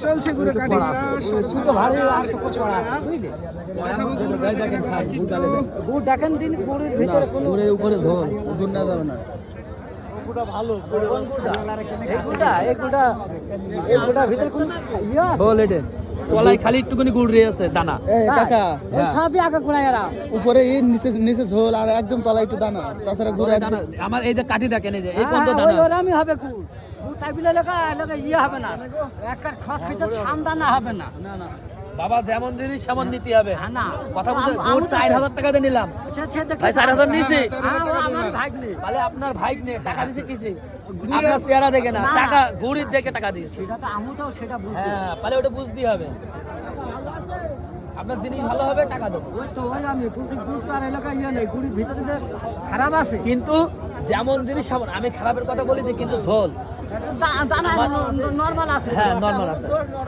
চলছে গুড়ে কাটি করা গুড় দেখেন দিন গুড়ের ভিতরে কোনো গুড়ের উপরে ঝোল গুড় না যাবে না এগুলা ভিতরে কোনো ইয়া ঝোল এটে কলাই খালি একটুখানি গুড় রয়ে আছে দানা কাকা ওই সবই আগে কোনায় এরা উপরে এই নিচে নিচে ঝোল আর একদম তলায় একটু দানা তাছাড়া গুড় দানা আমার এই যে কাঠি দেখেন এই যে এই পর্যন্ত দানা ওরামই হবে গুড় গুড় তাই বিলে লেখা ইয়ে হবে না একটা খস খসে সামদানা হবে না না না বাবা যেমন জিনিস সেমন নিতে হবে না কথা বলতে গুড় 4000 টাকা দিয়ে নিলাম ভাই 4000 নিছি আমার ভাগ্নে তাহলে আপনার ভাই নে টাকা দিছে কিসে আপনার চেহারা দেখে না টাকা গুড়ির দেখে টাকা দিয়েছি সেটা তো আমি তো সেটা বুঝি হ্যাঁ তাহলে ওটা বুঝতে হবে আপনার জিনিস ভালো হবে টাকা দেবো ওই তো ওই আমি বলছি গুড় তো আর এলাকা ইয়ে নেই গুড়ির ভিতরে যে খারাপ আছে কিন্তু যেমন জিনিস সেমন আমি খারাপের কথা বলেছি কিন্তু ঝোল দানা নর্মাল আছে হ্যাঁ নরমাল আছে